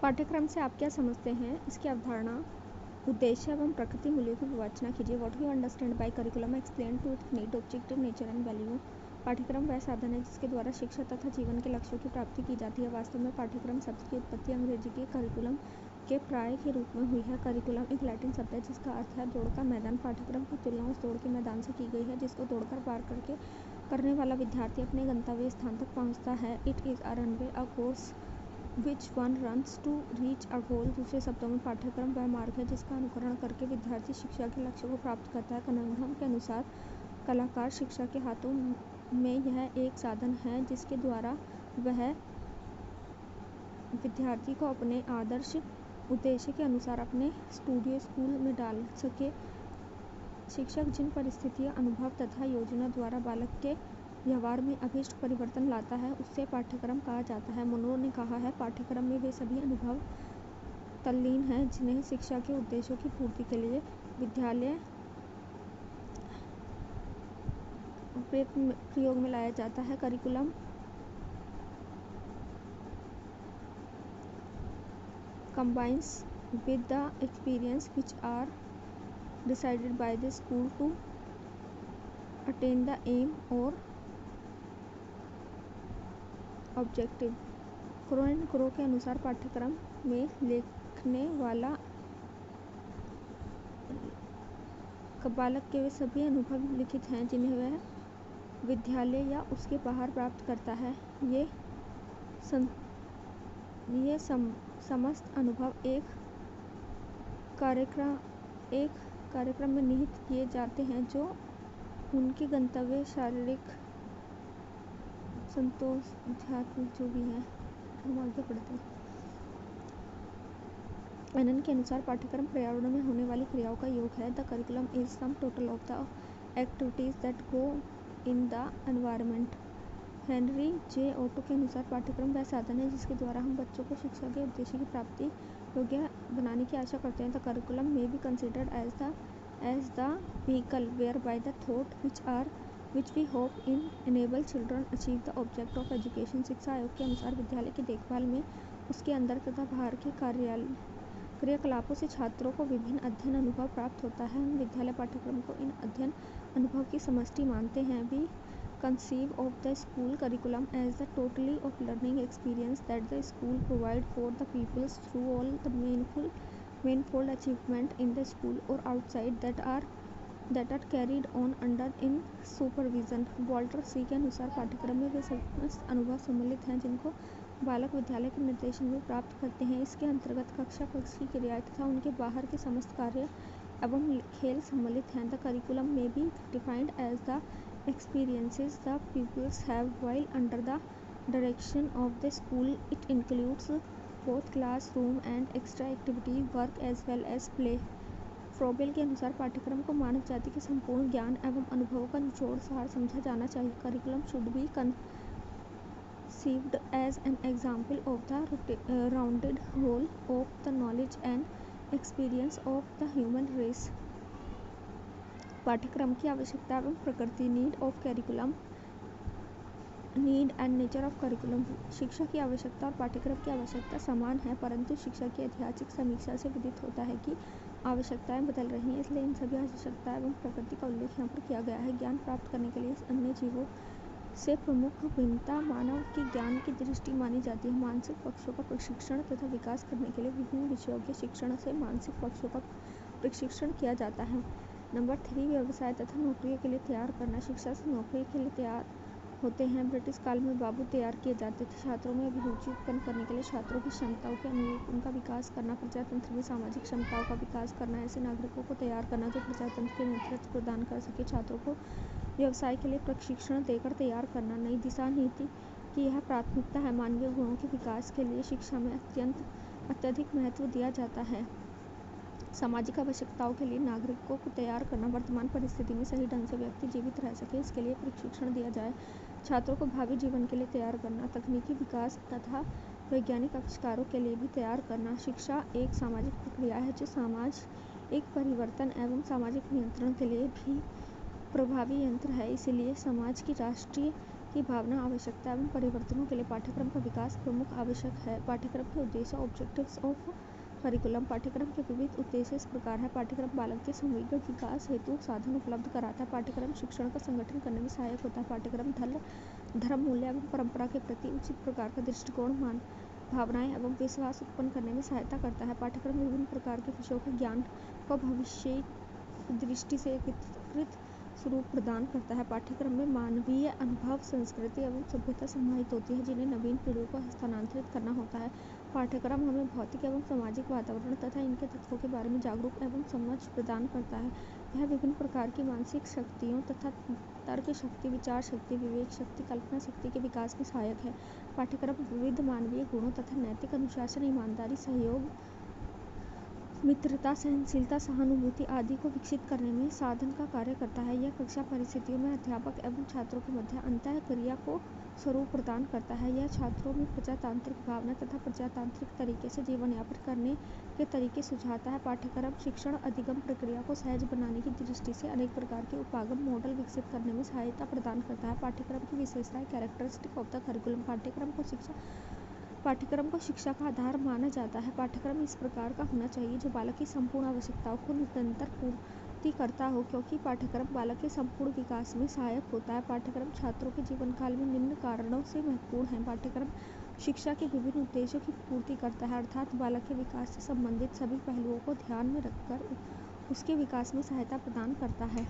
पाठ्यक्रम से आप क्या समझते हैं, इसकी अवधारणा, उद्देश्य एवं प्रकृति मूल्यों की विवेचना कीजिए। What you understand by curriculum, explain to its need, objective, nature and value. पाठ्यक्रम वह साधन है जिसके द्वारा शिक्षा तथा जीवन के लक्ष्यों की प्राप्ति की जाती है। वास्तव में पाठ्यक्रम शब्द की उत्पत्ति अंग्रेजी के करिकुलम के पर्याय के रूप में हुई है। करिकुलम एक लैटिन शब्द है जिसका अर्थ है दौड़ का मैदान। पाठ्यक्रम की तुलना उस दौड़ के मैदान से की गई है जिसको दौड़कर पार करने वाला विद्यार्थी अपने गंतव्य स्थान तक पहुंचता है। It is a runway, a course which one runs to reach a goal. दूसरे शब्दों में पाठ्यक्रम वह मार्ग है जिसका अनुकरण करके विद्यार्थी शिक्षा के लक्ष्य को प्राप्त करता है। कनंघम के अनुसार कलाकार शिक्षा के हाथों में यह एक साधन है जिसके द्वारा वह विद्यार्थी को अपने आदर्श उद्देश्य के अनुसार अपने स्कूल में डाल सके। शिक्षक जिन परिस्थितियों, अनुभव तथा योजना द्वारा बालक के व्यवहार में अभीष्ट परिवर्तन लाता है उससे पाठ्यक्रम कहा जाता है। मुनरो ने कहा है, पाठ्यक्रम में वे सभी अनुभव तल्लीन हैं जिन्हें शिक्षा के उद्देश्यों की पूर्ति के लिए विद्यालय प्रयोग में लाया जाता है। Curriculum combines with the experience which are decided by the school to attain the aim or objective। Crow and crow के अनुसार पाठ्यक्रम में लिखने वाला बालक के वे सभी अनुभव लिखित हैं जिन्हें वह विद्यालय या उसके बाहर प्राप्त करता है। ये समस्त अनुभव एक कार्यक्रम में निहित किए जाते हैं जो उनके गंतव्य, शारीरिक संतोष, आध्यात्मिक जो भी है, हम आगे पढ़ते हैं। एनन के अनुसार पाठ्यक्रम पर्यावरण में होने वाली क्रियाओं का योग है। The curriculum is sum total of the activities that go in the environment. Henry J Otto के अनुसार पाठ्यक्रम वह साधन है जिसके द्वारा हम बच्चों को शिक्षा के उद्देश्य की प्राप्ति योग्य बनाने की आशा करते हैं। The curriculum may be considered as the vehicle whereby the thought which we hope in enable children achieve the object of education। शिक्षा आयोग के अनुसार विद्यालय की देखभाल में उसके अंदर तथा बाहर के क्रियाकलापों से छात्रों को विभिन्न अध्ययन अनुभव प्राप्त होता है। हम विद्यालय पाठ्यक्रम को इन अध्ययन अनुभव की समष्टि मानते हैं। We conceive of the school curriculum as the totality of learning experience that the school provide for the pupils through all the manifold achievement in the school or outside that are carried on under in supervision। Walter C के अनुसार पाठ्यक्रम में वे समस्त अनुभव सम्मिलित हैं जिनको बालक विद्यालय के निर्देशन में प्राप्त करते हैं। इसके अंतर्गत कक्षा कक्ष की क्रियाएं तथा उनके बाहर के समस्त कार्य एवं खेल सम्मिलित हैं। The curriculum may be defined as the experiences the pupils have while under the direction of the school। It includes both classroom and extra activity work as well as play। Froebel के अनुसार पाठ्यक्रम को मानव जाति के संपूर्ण ज्ञान एवं अनुभवों का निचोड़ सार समझा जाना चाहिए। Curriculum should be conceived as an example of the rounded whole of the knowledge and experience of the human race। पाठ्यक्रम की आवश्यकता एवं प्रकृति, need of curriculum, need and nature of curriculum. शिक्षा की आवश्यकता और पाठ्यक्रम की आवश्यकता समान है परंतु शिक्षा की ऐतिहासिक समीक्षा से विदित होता है कि आवश्यकताएं बदल रही हैं, इसलिए इन सभी आवश्यकता एवं प्रकृति का उल्लेख यहाँ पर किया गया है। ज्ञान प्राप्त करने के लिए अन्य जीवों से प्रमुख भिन्नता मानव की ज्ञान की दृष्टि मानी जाती है। मानसिक पक्षों का प्रशिक्षण तथा विकास करने के लिए विभिन्न विषयों के शिक्षण से मानसिक पक्षों का प्रशिक्षण किया जाता है। नंबर 3, व्यवसाय तथा नौकरी के लिए तैयार करना। शिक्षा से नौकरी के लिए तैयार होते हैं। ब्रिटिश काल में बाबू तैयार किए जाते थे। छात्रों में अभिरुचि उत्पन्न करने के लिए छात्रों की क्षमताओं के अनुरूप उनका विकास करना। प्रजातंत्र में सामाजिक क्षमताओं का विकास करना। ऐसे नागरिकों को तैयार करना जो प्रजातंत्र के नेतृत्व प्रदान कर सके। छात्रों को व्यवसाय के लिए प्रशिक्षण देकर तैयार करना। नई दिशा नीति की यह प्राथमिकता है। मानवीय गुणों के विकास के लिए शिक्षा में अत्यधिक महत्व दिया जाता है। सामाजिक आवश्यकताओं के लिए नागरिकों को तैयार करना। वर्तमान परिस्थिति में सही ढंग से व्यक्ति जीवित रह सके इसके लिए प्रशिक्षण दिया जाए। छात्रों को भावी जीवन के लिए तैयार करना। तकनीकी विकास तथा वैज्ञानिक आविष्कारों के लिए भी तैयार करना। शिक्षा एक सामाजिक प्रक्रिया है जो समाज एक परिवर्तन एवं सामाजिक नियंत्रण के लिए भी प्रभावी यंत्र है। इसलिए समाज की राष्ट्रीय की भावना, आवश्यकता एवं परिवर्तनों के लिए पाठ्यक्रम का विकास प्रमुख आवश्यक है। पाठ्यक्रम के उद्देश्य, ऑब्जेक्टिव्स ऑफ करिकुलम। पाठ्यक्रम के विविध उद्देश्य इस प्रकार है। पाठ्यक्रम बालक के समग्र विकास हेतु साधन उपलब्ध कराता है। पाठ्यक्रम शिक्षण का संगठन करने में सहायक होता है। पाठ्यक्रम धर्म, मूल्य एवं परंपरा के प्रति उचित प्रकार का दृष्टिकोण, भावनाएं एवं विश्वास उत्पन्न करने में सहायता करता है। पाठ्यक्रम विभिन्न प्रकार के विषयों के ज्ञान को भविष्य दृष्टि से एकीकृत स्वरूप प्रदान करता है। पाठ्यक्रम में मानवीय अनुभव, संस्कृति एवं सभ्यता समाहित होती है, जिन्हें नवीन पीढ़ियों को हस्तांतरित करना होता है। पाठ्यक्रम हमें भौतिक एवं सामाजिक वातावरण तथा इनके तत्वों के बारे में जागरूक एवं समझ प्रदान करता है। यह विभिन्न प्रकार की मानसिक शक्तियों तथा तर्क शक्ति, विचार शक्ति, विवेक शक्ति, कल्पना शक्ति के विकास में सहायक है। पाठ्यक्रम विविध मानवीय गुणों तथा नैतिक अनुशासन, ईमानदारी, सहयोग, मित्रता, सहनशीलता, सहानुभूति आदि को विकसित करने में साधन का कार्य करता है। यह कक्षा परिस्थितियों में अध्यापक एवं छात्रों के मध्य अंतःक्रिया को स्वरूप प्रदान करता है। यह छात्रों में प्रजातांत्रिक भावना तथा प्रजातांत्रिक तरीके से जीवन यापन करने के तरीके सुझाता है। पाठ्यक्रम शिक्षण अधिगम प्रक्रिया को सहज बनाने की दृष्टि से अनेक प्रकार के उपागम मॉडल विकसित करने में सहायता प्रदान करता है। पाठ्यक्रम की विशेषताएं, कैरेक्टरिस्टिक ऑफ द करिकुलम। पाठ्यक्रम को शिक्षा का आधार माना जाता है। पाठ्यक्रम इस प्रकार का होना चाहिए जो बालक की संपूर्ण आवश्यकताओं को निरंतर पूर्ति करता हो, क्योंकि पाठ्यक्रम बालक के संपूर्ण विकास में सहायक होता है। पाठ्यक्रम छात्रों के जीवन काल में निम्न कारणों से महत्वपूर्ण है। पाठ्यक्रम शिक्षा के विभिन्न उद्देश्यों की पूर्ति करता है, अर्थात बालक के विकास से संबंधित सभी पहलुओं को ध्यान में रखकर उसके विकास में सहायता प्रदान करता है।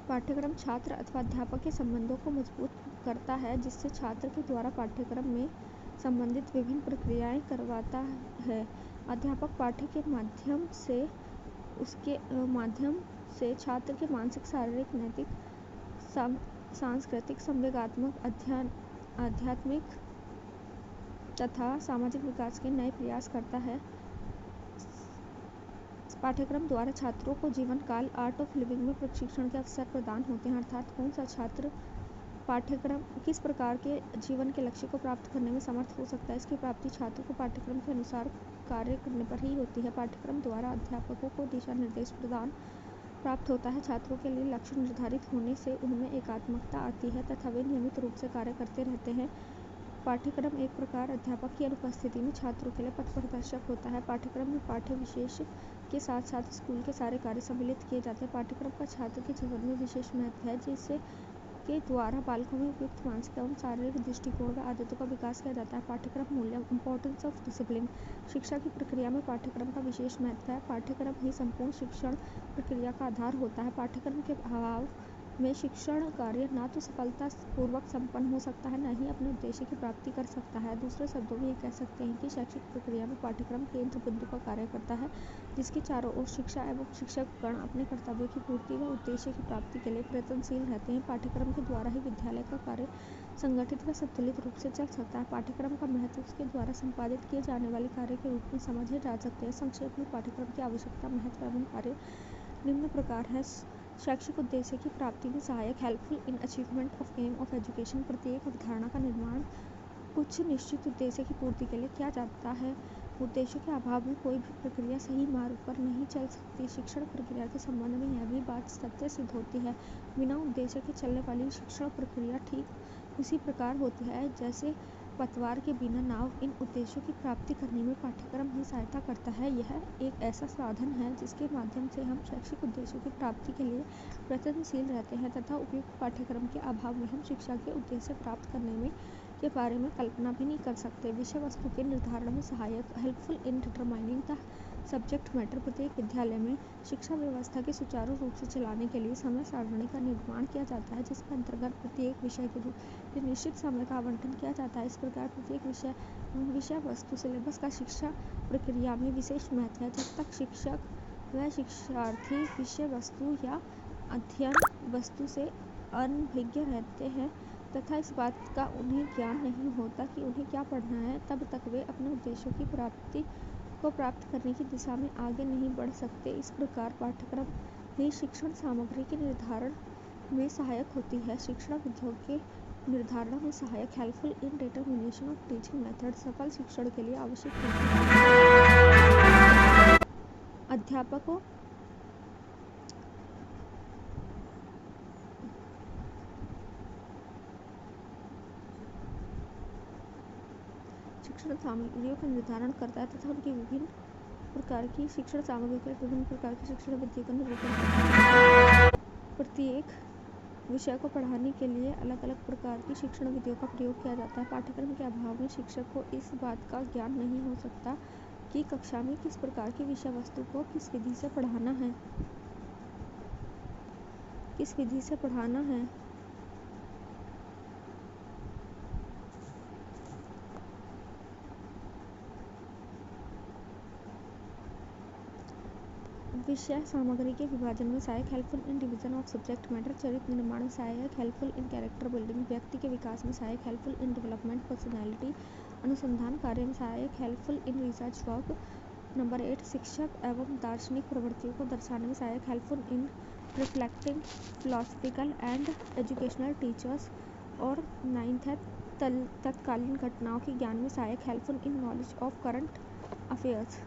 पाठ्यक्रम छात्र अथवा अध्यापक के संबंधों को मजबूत करता है, जिससे छात्र के द्वारा पाठ्यक्रम में संबंधित विभिन्न प्रक्रियाएं करवाता है। अध्यापक पाठ्य के माध्यम से छात्र के मानसिक, शारीरिक, नैतिक, सांस्कृतिक, संवेगात्मक, आध्यात्मिक तथा सामाजिक विकास के नए प्रयास करता है। पाठ्यक्रम द्वारा छात्रों को जीवन काल आर्ट ऑफ लिविंग में प्रशिक्षण के अवसर प्रदान होते हैं, अर्थात कौन सा छात्र पाठ्यक्रम किस प्रकार के जीवन के लक्ष्य को प्राप्त करने में समर्थ हो सकता है, इसकी प्राप्ति छात्र को पाठ्यक्रम के अनुसार कार्य करने पर ही होती है। पाठ्यक्रम द्वारा अध्यापकों को दिशा निर्देश प्राप्त होता है। छात्रों के लिए लक्ष्य निर्धारित होने से उनमें एकात्मकता आती है तथा वे नियमित रूप से कार्य करते रहते हैं। पाठ्यक्रम एक प्रकार अध्यापक की अनुपस्थिति में छात्रों के लिए पथ प्रदर्शक होता है। पाठ्यक्रम में पाठ्य विशेष के साथ साथ स्कूल के सारे कार्य सम्मिलित किए जाते हैं। पाठ्यक्रम का छात्र के जीवन में विशेष महत्व है, जिससे के द्वारा बालकों में उपयुक्त मानसिक एवं शारीरिक दृष्टिकोण व आदतों का विकास किया जाता है। पाठ्यक्रम मूल्य, इम्पोर्टेंस ऑफ डिसिप्लिन। शिक्षा की प्रक्रिया में पाठ्यक्रम का विशेष महत्व है। पाठ्यक्रम ही संपूर्ण शिक्षण प्रक्रिया का आधार होता है। पाठ्यक्रम के अभाव में शिक्षण कार्य न तो सफलता पूर्वक संपन्न हो सकता है, न ही अपने उद्देश्य की प्राप्ति कर सकता है। दूसरे शब्दों में ये कह सकते हैं कि शैक्षिक प्रक्रिया में पाठ्यक्रम केंद्र बिंदु का कार्य करता है, जिसके चारों ओर शिक्षा एवं शिक्षकगण अपने कर्तव्यों की पूर्ति व उद्देश्य की प्राप्ति के लिए प्रयत्नशील रहते हैं। पाठ्यक्रम के द्वारा ही विद्यालय का कार्य संगठित व संतुलित रूप से चल सकता है। पाठ्यक्रम का महत्व उसके द्वारा संपादित किए जाने वाले कार्य के रूप में समझे जा सकते हैं। संक्षेप में पाठ्यक्रम की आवश्यकता, महत्व एवं कार्य निम्न प्रकार है। शैक्षिक उद्देश्य की प्राप्ति में सहायक, helpful in achievement of aim of education. प्रत्येक अवधारणा का निर्माण कुछ निश्चित उद्देश्य की पूर्ति के लिए किया जाता है। उद्देश्यों के अभाव में कोई भी प्रक्रिया सही मार्ग पर नहीं चल सकती। शिक्षण प्रक्रिया के संबंध में यह भी बात सत्य सिद्ध होती है। बिना उद्देश्य के चलने वाली शिक्षण प्रक्रिया ठीक उसी प्रकार होती है जैसे पतवार के बिना नाव। इन उद्देश्यों की प्राप्ति करने में पाठ्यक्रम ही सहायता करता है। यह एक ऐसा साधन है जिसके माध्यम से हम शैक्षिक उद्देश्यों की प्राप्ति के लिए प्रयत्नशील रहते हैं तथा उपयुक्त पाठ्यक्रम के अभाव में हम शिक्षा के उद्देश्य प्राप्त करने में के बारे में कल्पना भी नहीं कर सकते। विषय वस्तु के निर्धारण में सहायक, helpful in determining the subject matter. प्रत्येक विद्यालय में शिक्षा व्यवस्था के सुचारू रूप से चलाने के लिए समय सारणी का निर्माण किया जाता है, जिसके अंतर्गत प्रत्येक विषय के लिए निश्चित समय का आवंटन किया जाता है। इस प्रकार प्रत्येक विषय वस्तु सिलेबस का शिक्षा प्रक्रिया में विशेष महत्व है। जब तक शिक्षक व शिक्षार्थी विषय वस्तु या अध्ययन वस्तु से अनभिज्ञ रहते हैं तथा इस बात का उन्हें ज्ञान नहीं होता कि उन्हें क्या पढ़ना है, तब तक वे अपने उद्देश्यों की प्राप्ति को प्राप्त करने की दिशा में आगे नहीं बढ़ सकते। इस प्रकार पाठ्यक्रम ही शिक्षण सामग्री के निर्धारण में सहायक होती है। शिक्षण विधियों के निर्धारण में सहायक, helpful in determination of teaching method. सफल शिक्षण के लिए आवश्यक होती है। अध्यापकों शिक्षण सामग्रियों का निर्धारण करता है तथा उनकी विभिन्न प्रकार की शिक्षण सामग्रियों के विभिन्न प्रकार की शिक्षण विधियों का निरूपण करता है। प्रत्येक विषय को पढ़ाने के लिए अलग अलग प्रकार की शिक्षण विधियों का प्रयोग किया जाता है। पाठ्यक्रम के अभाव में शिक्षक को इस बात का ज्ञान नहीं हो सकता कि कक्षा में किस प्रकार की विषय वस्तु को किस विधि से पढ़ाना है। विषय सामग्री के विभाजन में सहायक helpful in division of subject matter. चरित्र निर्माण में सहायक हेल्पफुल इन कैरेक्टर बिल्डिंग। व्यक्ति के विकास में सहायक हेल्पफुल इन डेवलपमेंट पर्सनैलिटी। अनुसंधान कार्य में सहायक helpful in research work. Number 8 शिक्षक एवं दार्शनिक प्रवृत्तियों को दर्शाने में सहायक helpful in reflecting philosophical and educational teachers. और 9th है तत्कालीन घटनाओं के ज्ञान में सहायक helpful in knowledge of current affairs.